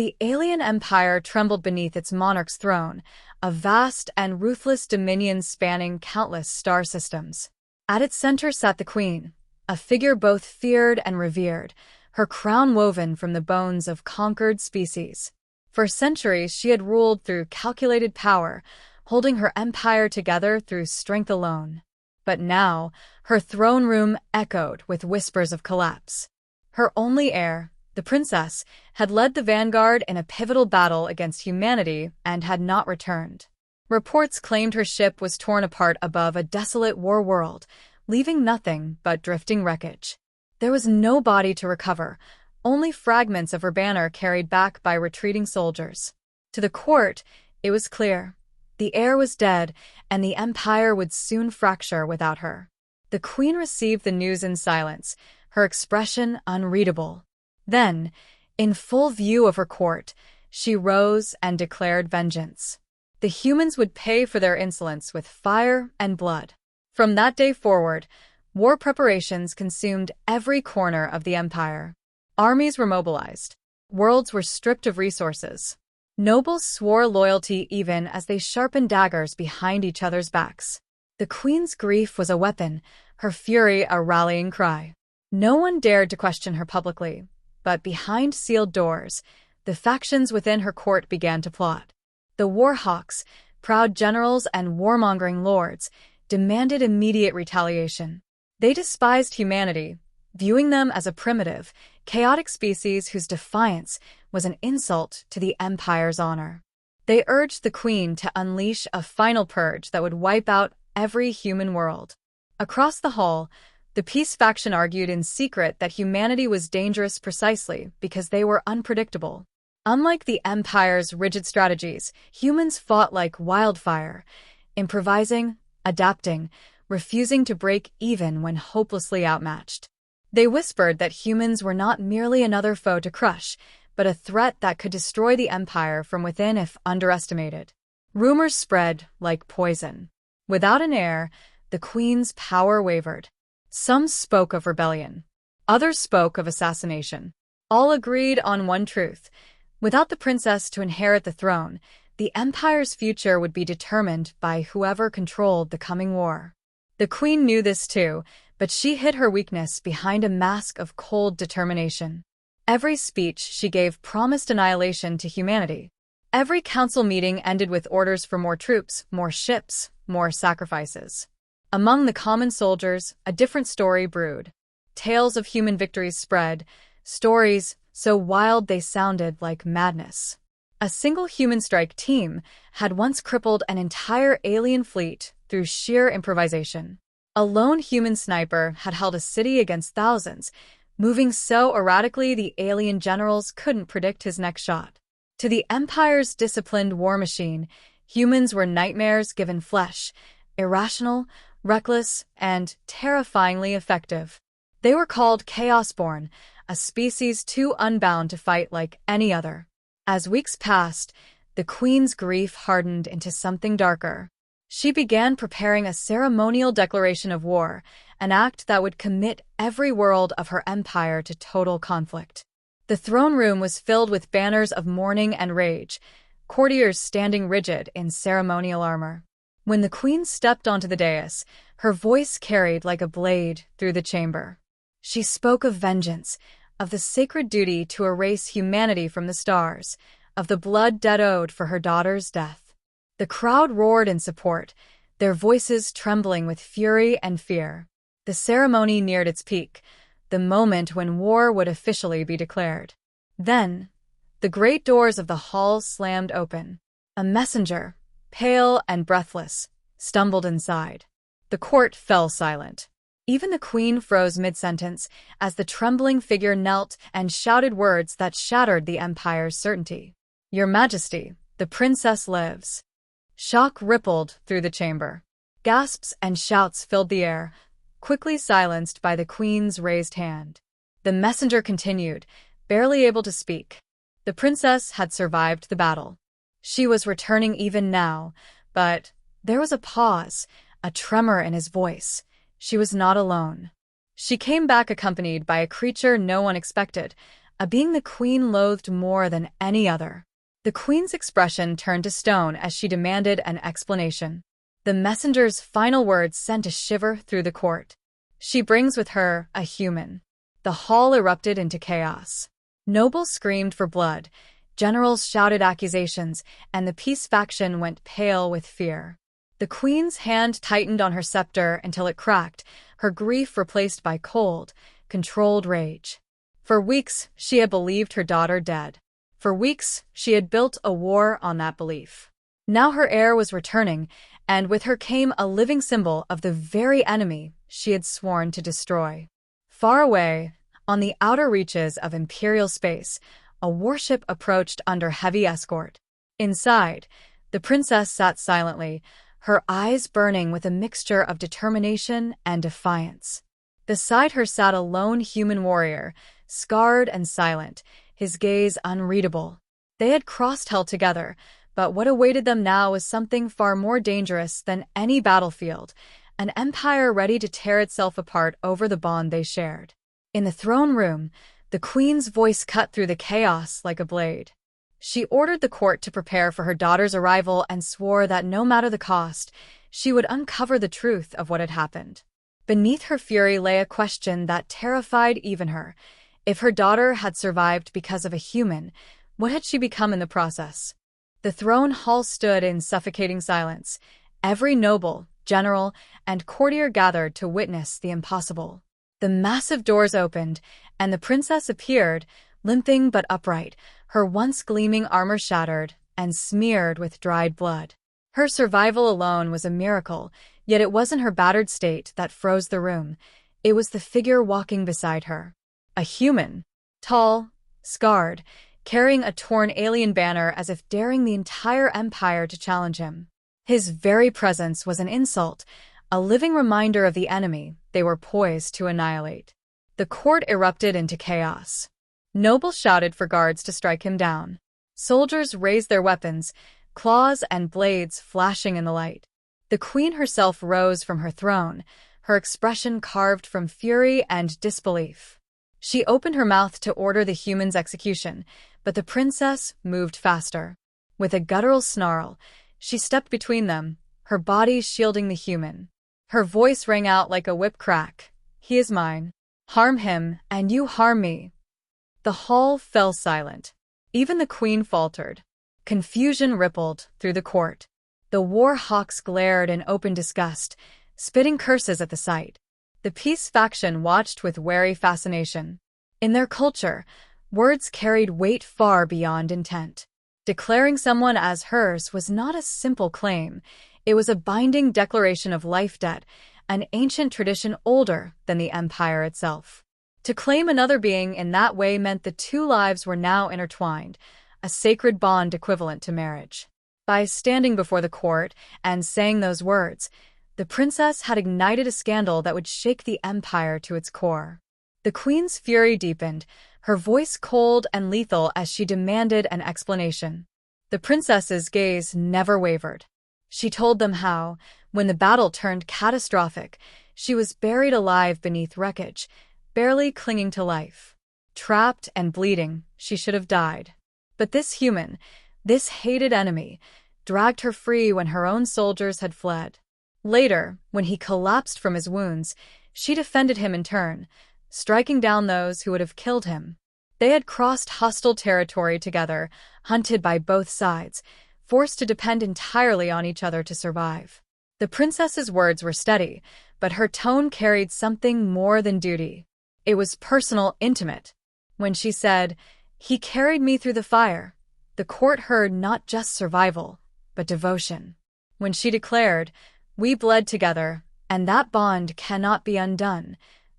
The alien empire trembled beneath its monarch's throne, a vast and ruthless dominion spanning countless star systems. At its center sat the queen, a figure both feared and revered, her crown woven from the bones of conquered species. For centuries she had ruled through calculated power, holding her empire together through strength alone. But now, her throne room echoed with whispers of collapse. Her only heir, the princess, had led the vanguard in a pivotal battle against humanity and had not returned. Reports claimed her ship was torn apart above a desolate war world, leaving nothing but drifting wreckage. There was no body to recover, only fragments of her banner carried back by retreating soldiers. To the court, it was clear. The heir was dead, and the empire would soon fracture without her. The queen received the news in silence, her expression unreadable. Then, in full view of her court, she rose and declared vengeance. The humans would pay for their insolence with fire and blood. From that day forward, war preparations consumed every corner of the empire. Armies were mobilized. Worlds were stripped of resources. Nobles swore loyalty even as they sharpened daggers behind each other's backs. The queen's grief was a weapon, her fury a rallying cry. No one dared to question her publicly, but behind sealed doors, the factions within her court began to plot. The warhawks, proud generals and warmongering lords, demanded immediate retaliation. They despised humanity, viewing them as a primitive, chaotic species whose defiance was an insult to the empire's honor. They urged the queen to unleash a final purge that would wipe out every human world. Across the hall, the peace faction argued in secret that humanity was dangerous precisely because they were unpredictable. Unlike the empire's rigid strategies, humans fought like wildfire, improvising, adapting, refusing to break even when hopelessly outmatched. They whispered that humans were not merely another foe to crush, but a threat that could destroy the empire from within if underestimated. Rumors spread like poison. Without an heir, the queen's power wavered. Some spoke of rebellion. Others spoke of assassination. All agreed on one truth. Without the princess to inherit the throne, the empire's future would be determined by whoever controlled the coming war. The queen knew this too, but she hid her weakness behind a mask of cold determination. Every speech she gave promised annihilation to humanity. Every council meeting ended with orders for more troops, more ships, more sacrifices. Among the common soldiers, a different story brewed. Tales of human victories spread, stories so wild they sounded like madness. A single human strike team had once crippled an entire alien fleet through sheer improvisation. A lone human sniper had held a city against thousands, moving so erratically the alien generals couldn't predict his next shot. To the Empire's disciplined war machine, humans were nightmares given flesh, irrational, reckless, and terrifyingly effective. They were called Chaosborn, a species too unbound to fight like any other. As weeks passed, the Queen's grief hardened into something darker. She began preparing a ceremonial declaration of war, an act that would commit every world of her empire to total conflict. The throne room was filled with banners of mourning and rage, courtiers standing rigid in ceremonial armor. When the Queen stepped onto the dais, her voice carried like a blade through the chamber. She spoke of vengeance, of the sacred duty to erase humanity from the stars, of the blood debt owed for her daughter's death. The crowd roared in support, their voices trembling with fury and fear. The ceremony neared its peak, the moment when war would officially be declared. Then, the great doors of the hall slammed open. A messenger, pale and breathless, stumbled inside. The court fell silent. Even the Queen froze mid-sentence as the trembling figure knelt and shouted words that shattered the Empire's certainty. "Your Majesty, the princess lives." Shock rippled through the chamber. Gasps and shouts filled the air, quickly silenced by the Queen's raised hand. The messenger continued, barely able to speak. The princess had survived the battle. She was returning even now, but there was a pause, a tremor in his voice. She was not alone. She came back accompanied by a creature no one expected, a being the queen loathed more than any other. The queen's expression turned to stone as she demanded an explanation. The messenger's final words sent a shiver through the court. She brings with her a human. The hall erupted into chaos. Nobles screamed for blood, generals shouted accusations, and the peace faction went pale with fear. The queen's hand tightened on her scepter until it cracked, her grief replaced by cold, controlled rage. For weeks, she had believed her daughter dead. For weeks, she had built a war on that belief. Now her heir was returning, and with her came a living symbol of the very enemy she had sworn to destroy. Far away, on the outer reaches of imperial space, a warship approached under heavy escort. Inside, the princess sat silently, her eyes burning with a mixture of determination and defiance. Beside her sat a lone human warrior, scarred and silent, his gaze unreadable. They had crossed hell together, but what awaited them now was something far more dangerous than any battlefield, an empire ready to tear itself apart over the bond they shared. In the throne room, the queen's voice cut through the chaos like a blade. She ordered the court to prepare for her daughter's arrival and swore that no matter the cost, she would uncover the truth of what had happened. Beneath her fury lay a question that terrified even her. If her daughter had survived because of a human, what had she become in the process? The throne hall stood in suffocating silence. Every noble, general, and courtier gathered to witness the impossible. The massive doors opened, and the princess appeared, limping but upright, her once gleaming armor shattered and smeared with dried blood. Her survival alone was a miracle, yet it wasn't her battered state that froze the room. It was the figure walking beside her. A human. Tall, scarred, carrying a torn alien banner as if daring the entire empire to challenge him. His very presence was an insult, a living reminder of the enemy they were poised to annihilate. The court erupted into chaos. Nobles shouted for guards to strike him down. Soldiers raised their weapons, claws and blades flashing in the light. The queen herself rose from her throne, her expression carved from fury and disbelief. She opened her mouth to order the human's execution, but the princess moved faster. With a guttural snarl, she stepped between them, her body shielding the human. Her voice rang out like a whip crack. "He is mine. Harm him, and you harm me." The hall fell silent. Even the queen faltered. Confusion rippled through the court. The war hawks glared in open disgust, spitting curses at the sight. The peace faction watched with wary fascination. In their culture, words carried weight far beyond intent. Declaring someone as hers was not a simple claim. It was a binding declaration of life debt, an ancient tradition older than the empire itself. To claim another being in that way meant the two lives were now intertwined, a sacred bond equivalent to marriage. By standing before the court and saying those words, the princess had ignited a scandal that would shake the empire to its core. The queen's fury deepened, her voice cold and lethal as she demanded an explanation. The princess's gaze never wavered. She told them how, when the battle turned catastrophic, she was buried alive beneath wreckage, barely clinging to life. Trapped and bleeding, she should have died. But this human, this hated enemy, dragged her free when her own soldiers had fled. Later, when he collapsed from his wounds, she defended him in turn, striking down those who would have killed him. They had crossed hostile territory together, hunted by both sides, forced to depend entirely on each other to survive. The princess's words were steady, but her tone carried something more than duty. It was personal, intimate. When she said, "He carried me through the fire," the court heard not just survival, but devotion. When she declared, "We bled together, and that bond cannot be undone,"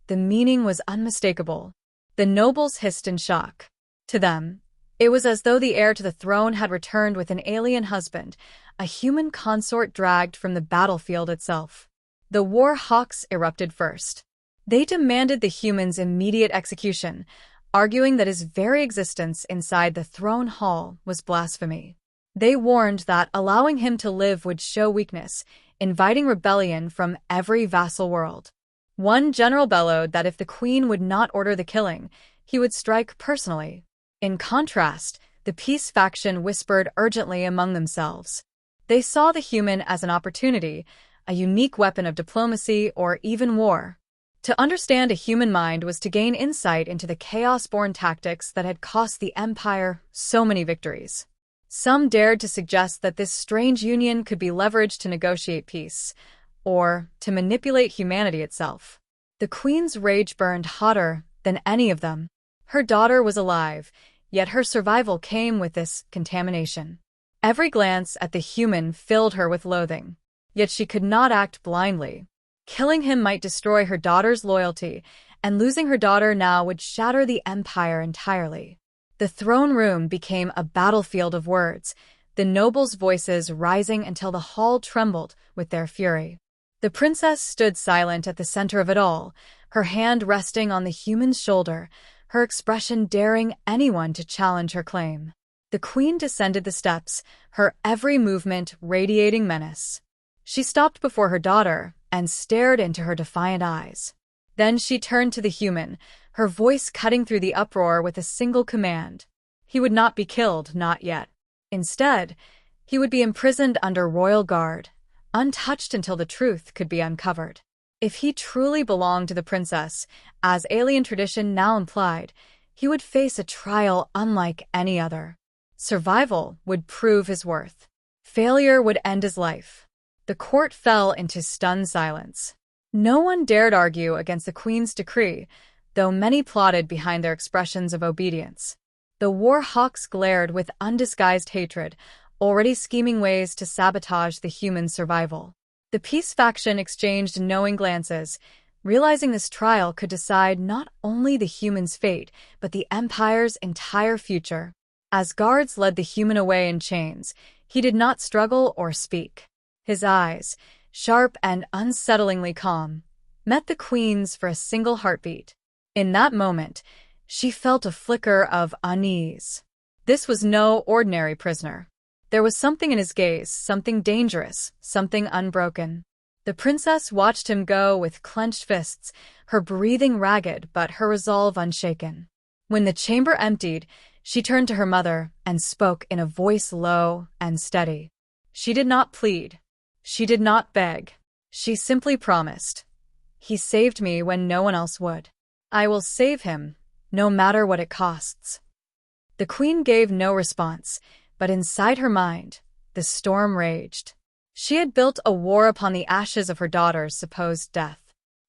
the meaning was unmistakable. The nobles hissed in shock. To them, it was as though the heir to the throne had returned with an alien husband, a human consort dragged from the battlefield itself. The war hawks erupted first. They demanded the human's immediate execution, arguing that his very existence inside the throne hall was blasphemy. They warned that allowing him to live would show weakness, inviting rebellion from every vassal world. One general bellowed that if the queen would not order the killing, he would strike personally. In contrast, the peace faction whispered urgently among themselves. They saw the human as an opportunity, a unique weapon of diplomacy or even war. To understand a human mind was to gain insight into the chaos-born tactics that had cost the Empire so many victories. Some dared to suggest that this strange union could be leveraged to negotiate peace, or to manipulate humanity itself. The Queen's rage burned hotter than any of them. Her daughter was alive, yet her survival came with this contamination. Every glance at the human filled her with loathing, yet she could not act blindly. Killing him might destroy her daughter's loyalty, and losing her daughter now would shatter the Empire entirely. The throne room became a battlefield of words, the nobles' voices rising until the hall trembled with their fury. The princess stood silent at the center of it all, her hand resting on the human's shoulder, her expression daring anyone to challenge her claim. The queen descended the steps, her every movement radiating menace. She stopped before her daughter and stared into her defiant eyes. Then she turned to the human, her voice cutting through the uproar with a single command. He would not be killed, not yet. Instead, he would be imprisoned under royal guard, untouched until the truth could be uncovered. If he truly belonged to the princess, as alien tradition now implied, he would face a trial unlike any other. Survival would prove his worth. Failure would end his life. The court fell into stunned silence. No one dared argue against the queen's decree, though many plotted behind their expressions of obedience. The war hawks glared with undisguised hatred, already scheming ways to sabotage the human survival. The peace faction exchanged knowing glances, realizing this trial could decide not only the human's fate, but the Empire's entire future. As guards led the human away in chains, he did not struggle or speak. His eyes, sharp and unsettlingly calm, met the queen's for a single heartbeat. In that moment, she felt a flicker of unease. This was no ordinary prisoner. There was something in his gaze, something dangerous, something unbroken. The princess watched him go with clenched fists, her breathing ragged but her resolve unshaken. When the chamber emptied, she turned to her mother and spoke in a voice low and steady. She did not plead. She did not beg. She simply promised. He saved me when no one else would. I will save him, no matter what it costs. The queen gave no response, but inside her mind, the storm raged. She had built a war upon the ashes of her daughter's supposed death.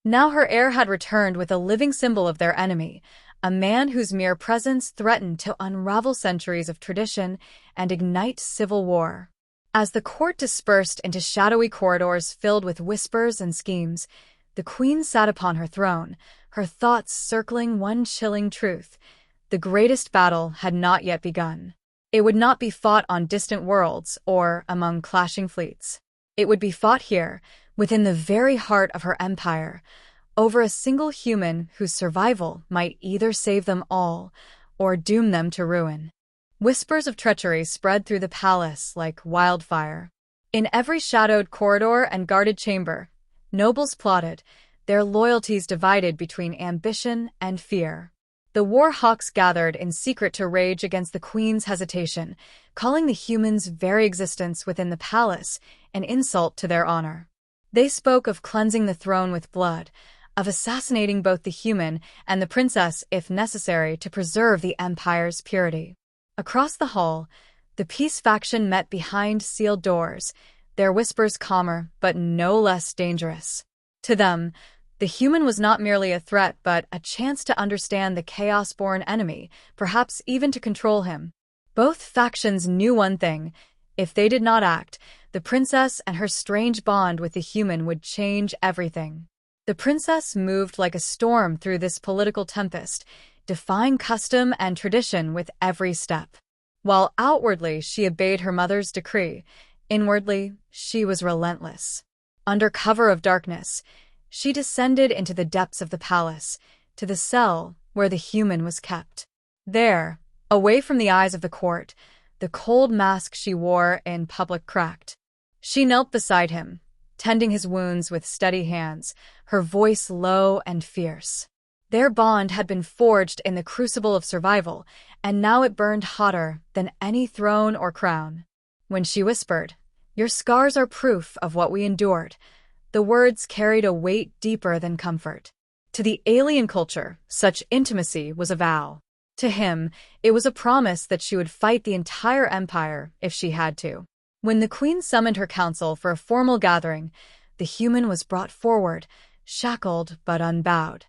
Now her heir had returned with a living symbol of their enemy, a man whose mere presence threatened to unravel centuries of tradition and ignite civil war. As the court dispersed into shadowy corridors filled with whispers and schemes, the queen sat upon her throne, her thoughts circling one chilling truth. The greatest battle had not yet begun. It would not be fought on distant worlds or among clashing fleets. It would be fought here, within the very heart of her empire, over a single human whose survival might either save them all or doom them to ruin. Whispers of treachery spread through the palace like wildfire. In every shadowed corridor and guarded chamber, nobles plotted, their loyalties divided between ambition and fear. The war hawks gathered in secret to rage against the queen's hesitation, calling the human's very existence within the palace an insult to their honor. They spoke of cleansing the throne with blood, of assassinating both the human and the princess if necessary to preserve the empire's purity. Across the hall, the peace faction met behind sealed doors, their whispers calmer but no less dangerous. To them, the human was not merely a threat but a chance to understand the chaos-born enemy, perhaps even to control him. Both factions knew one thing: if they did not act, the princess and her strange bond with the human would change everything. The princess moved like a storm through this political tempest, defying custom and tradition with every step. While outwardly she obeyed her mother's decree, inwardly she was relentless. Under cover of darkness, she descended into the depths of the palace, to the cell where the human was kept. There, away from the eyes of the court, the cold mask she wore in public cracked. She knelt beside him, tending his wounds with steady hands, her voice low and fierce. Their bond had been forged in the crucible of survival, and now it burned hotter than any throne or crown. When she whispered, "Your scars are proof of what we endured," the words carried a weight deeper than comfort. To the alien culture, such intimacy was a vow. To him, it was a promise that she would fight the entire empire if she had to. When the queen summoned her council for a formal gathering, the human was brought forward, shackled but unbowed.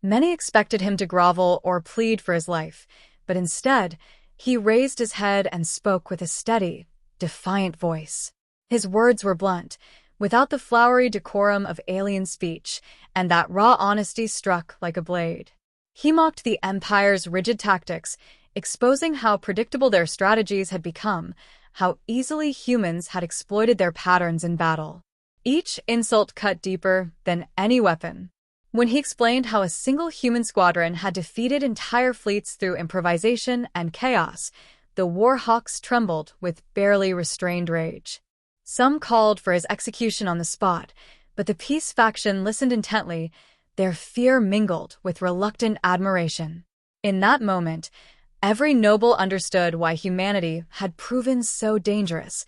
Many expected him to grovel or plead for his life, but instead, he raised his head and spoke with a steady, defiant voice. His words were blunt, without the flowery decorum of alien speech, and that raw honesty struck like a blade. He mocked the Empire's rigid tactics, exposing how predictable their strategies had become, how easily humans had exploited their patterns in battle. Each insult cut deeper than any weapon. When he explained how a single human squadron had defeated entire fleets through improvisation and chaos, the Warhawks trembled with barely restrained rage. Some called for his execution on the spot, but the peace faction listened intently, their fear mingled with reluctant admiration. In that moment, every noble understood why humanity had proven so dangerous,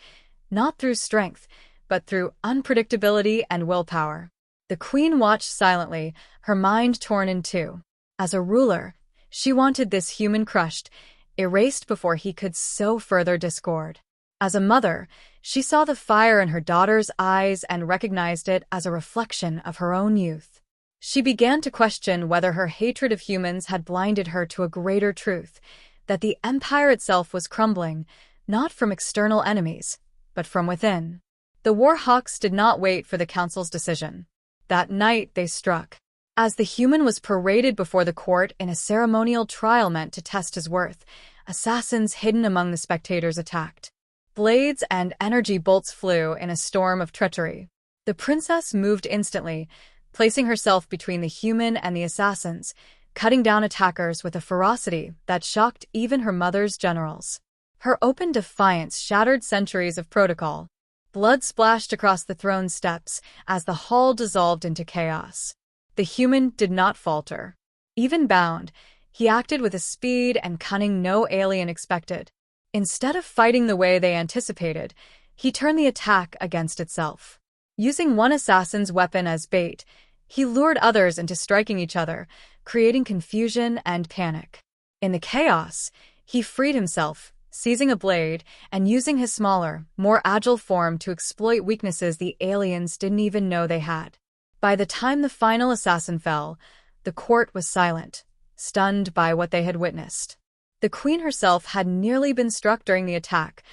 not through strength, but through unpredictability and willpower. The queen watched silently, her mind torn in two. As a ruler, she wanted this human crushed, erased before he could sow further discord. As a mother, she saw the fire in her daughter's eyes and recognized it as a reflection of her own youth. She began to question whether her hatred of humans had blinded her to a greater truth, that the empire itself was crumbling, not from external enemies, but from within. The Warhawks did not wait for the council's decision. That night they struck. As the human was paraded before the court in a ceremonial trial meant to test his worth, assassins hidden among the spectators attacked. Blades and energy bolts flew in a storm of treachery. The princess moved instantly, placing herself between the human and the assassins, cutting down attackers with a ferocity that shocked even her mother's generals. Her open defiance shattered centuries of protocol. Blood splashed across the throne steps as the hall dissolved into chaos. The human did not falter. Even bound, he acted with a speed and cunning no alien expected. Instead of fighting the way they anticipated, he turned the attack against itself. Using one assassin's weapon as bait, he lured others into striking each other, creating confusion and panic. In the chaos, he freed himself, seizing a blade and using his smaller, more agile form to exploit weaknesses the aliens didn't even know they had. By the time the final assassin fell, the court was silent, stunned by what they had witnessed. The queen herself had nearly been struck during the attack,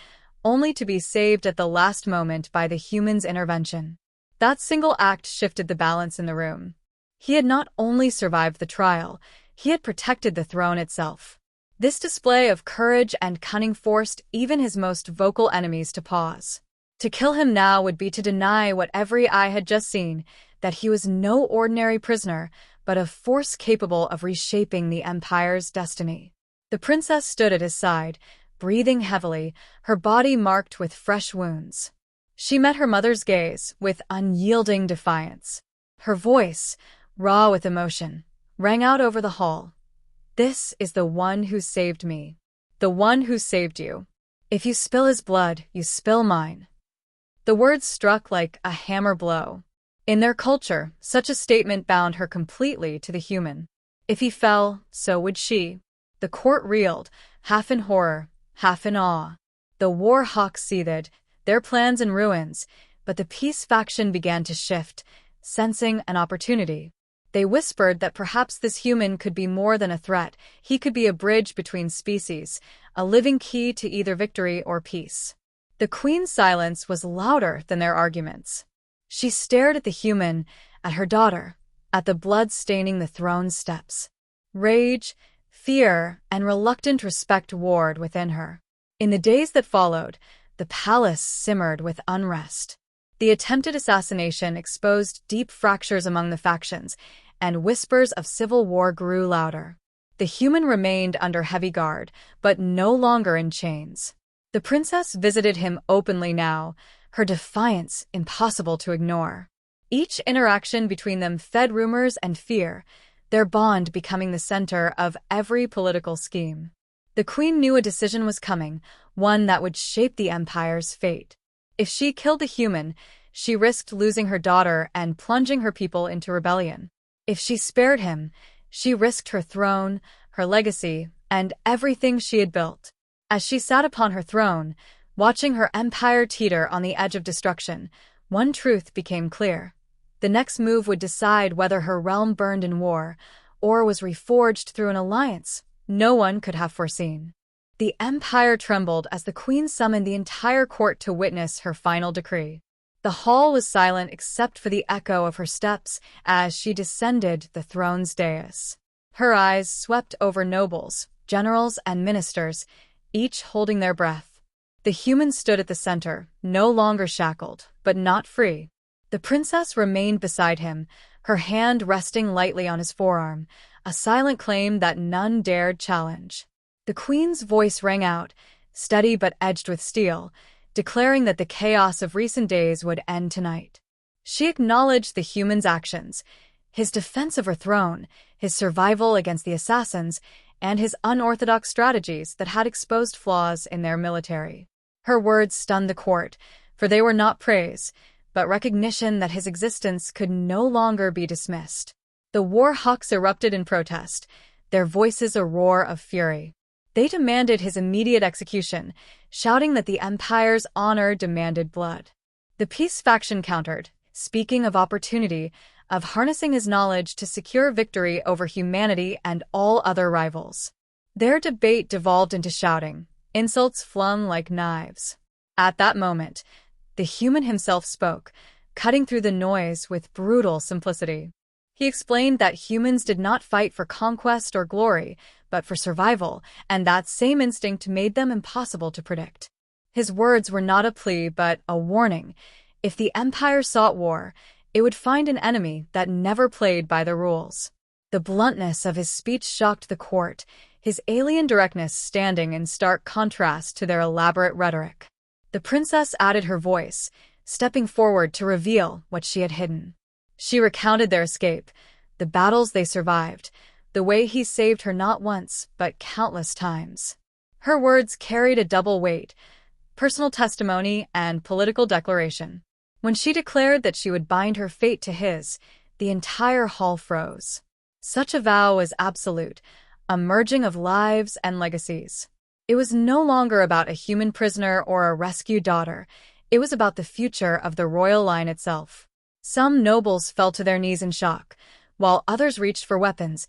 only to be saved at the last moment by the human's intervention. That single act shifted the balance in the room. He had not only survived the trial, he had protected the throne itself. This display of courage and cunning forced even his most vocal enemies to pause. To kill him now would be to deny what every eye had just seen, that he was no ordinary prisoner, but a force capable of reshaping the empire's destiny. The princess stood at his side, breathing heavily, her body marked with fresh wounds. She met her mother's gaze with unyielding defiance. Her voice, raw with emotion, rang out over the hall. "This is the one who saved me. The one who saved you. If you spill his blood, you spill mine." The words struck like a hammer blow. In their culture, such a statement bound her completely to the human. If he fell, so would she. The court reeled, half in horror, half in awe. The Warhawks seethed, their plans in ruins, but the peace faction began to shift, sensing an opportunity. They whispered that perhaps this human could be more than a threat, he could be a bridge between species, a living key to either victory or peace. The queen's silence was louder than their arguments. She stared at the human, at her daughter, at the blood staining the throne's steps. Rage, fear, and reluctant respect warred within her. In the days that followed, the palace simmered with unrest. The attempted assassination exposed deep fractures among the factions, and whispers of civil war grew louder. The human remained under heavy guard, but no longer in chains. The princess visited him openly now, her defiance impossible to ignore. Each interaction between them fed rumors and fear, their bond becoming the center of every political scheme. The queen knew a decision was coming, one that would shape the empire's fate. If she killed a human, she risked losing her daughter and plunging her people into rebellion. If she spared him, she risked her throne, her legacy, and everything she had built. As she sat upon her throne, watching her empire teeter on the edge of destruction, one truth became clear. The next move would decide whether her realm burned in war or was reforged through an alliance no one could have foreseen. The empire trembled as the queen summoned the entire court to witness her final decree. The hall was silent except for the echo of her steps as she descended the throne's dais. Her eyes swept over nobles, generals, and ministers, each holding their breath. The human stood at the center, no longer shackled, but not free. The princess remained beside him, her hand resting lightly on his forearm, a silent claim that none dared challenge. The queen's voice rang out, steady but edged with steel, declaring that the chaos of recent days would end tonight. She acknowledged the human's actions, his defense of her throne, his survival against the assassins, and his unorthodox strategies that had exposed flaws in their military. Her words stunned the court, for they were not praise, but recognition that his existence could no longer be dismissed. The war hawks erupted in protest, their voices a roar of fury. They demanded his immediate execution, shouting that the empire's honor demanded blood. The peace faction countered, speaking of opportunity, of harnessing his knowledge to secure victory over humanity and all other rivals. Their debate devolved into shouting, insults flung like knives. At that moment, the human himself spoke, cutting through the noise with brutal simplicity. He explained that humans did not fight for conquest or glory, but for survival, and that same instinct made them impossible to predict. His words were not a plea, but a warning. If the empire sought war, it would find an enemy that never played by the rules. The bluntness of his speech shocked the court, his alien directness standing in stark contrast to their elaborate rhetoric. The princess added her voice, stepping forward to reveal what she had hidden. She recounted their escape, the battles they survived, the way he saved her not once, but countless times. Her words carried a double weight, personal testimony and political declaration. When she declared that she would bind her fate to his, the entire hall froze. Such a vow was absolute, a merging of lives and legacies. It was no longer about a human prisoner or a rescued daughter. It was about the future of the royal line itself. Some nobles fell to their knees in shock, while others reached for weapons,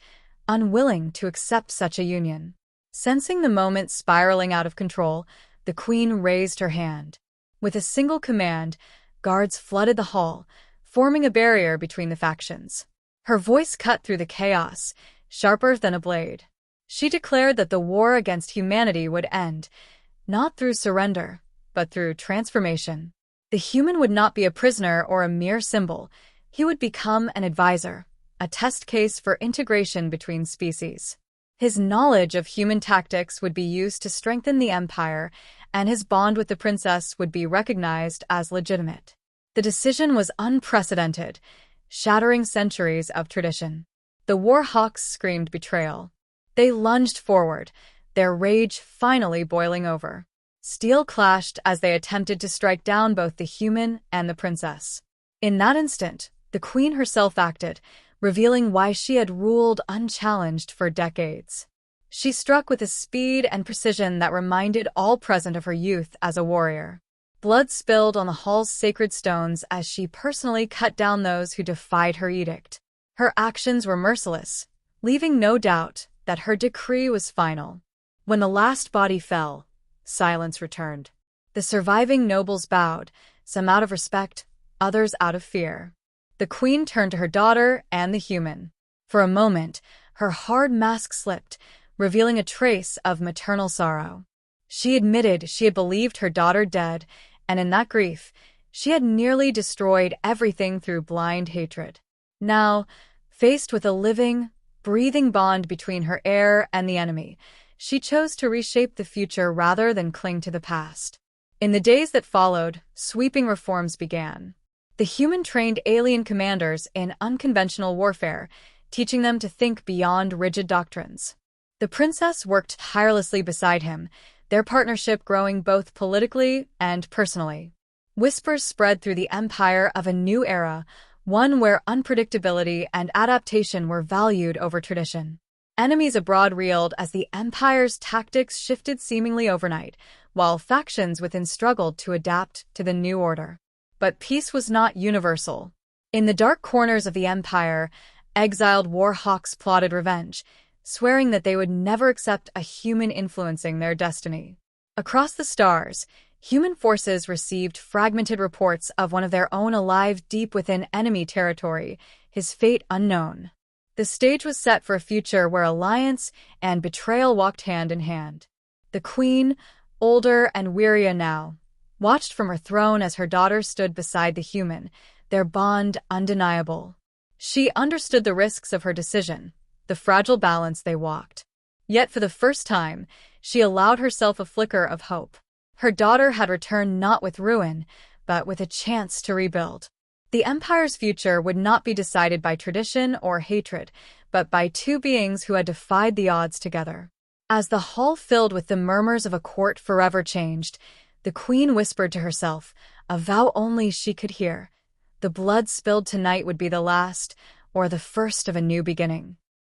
unwilling to accept such a union. Sensing the moment spiraling out of control, the queen raised her hand. With a single command, guards flooded the hall, forming a barrier between the factions. Her voice cut through the chaos, sharper than a blade. She declared that the war against humanity would end, not through surrender, but through transformation. The human would not be a prisoner or a mere symbol. He would become an advisor, a test case for integration between species. His knowledge of human tactics would be used to strengthen the empire, and his bond with the princess would be recognized as legitimate. The decision was unprecedented, shattering centuries of tradition. The war hawks screamed betrayal. They lunged forward, their rage finally boiling over. Steel clashed as they attempted to strike down both the human and the princess. In that instant, the queen herself acted, revealing why she had ruled unchallenged for decades. She struck with a speed and precision that reminded all present of her youth as a warrior. Blood spilled on the hall's sacred stones as she personally cut down those who defied her edict. Her actions were merciless, leaving no doubt that her decree was final. When the last body fell, silence returned. The surviving nobles bowed, some out of respect, others out of fear. The queen turned to her daughter and the human. For a moment, her hard mask slipped, revealing a trace of maternal sorrow. She admitted she had believed her daughter dead, and in that grief, she had nearly destroyed everything through blind hatred. Now, faced with a living, breathing bond between her heir and the enemy, she chose to reshape the future rather than cling to the past. In the days that followed, sweeping reforms began. The human trained alien commanders in unconventional warfare, teaching them to think beyond rigid doctrines. The princess worked tirelessly beside him, their partnership growing both politically and personally. Whispers spread through the empire of a new era, one where unpredictability and adaptation were valued over tradition. Enemies abroad reeled as the empire's tactics shifted seemingly overnight, while factions within struggled to adapt to the new order. But peace was not universal. In the dark corners of the empire, exiled warhawks plotted revenge, swearing that they would never accept a human influencing their destiny. Across the stars, human forces received fragmented reports of one of their own alive deep within enemy territory, his fate unknown. The stage was set for a future where alliance and betrayal walked hand in hand. The queen, older and wearier now, watched from her throne as her daughter stood beside the human, their bond undeniable. She understood the risks of her decision, the fragile balance they walked. Yet for the first time, she allowed herself a flicker of hope. Her daughter had returned not with ruin, but with a chance to rebuild. The empire's future would not be decided by tradition or hatred, but by two beings who had defied the odds together. As the hall filled with the murmurs of a court forever changed, the queen whispered to herself, a vow only she could hear. The blood spilled tonight would be the last, or the first of a new beginning.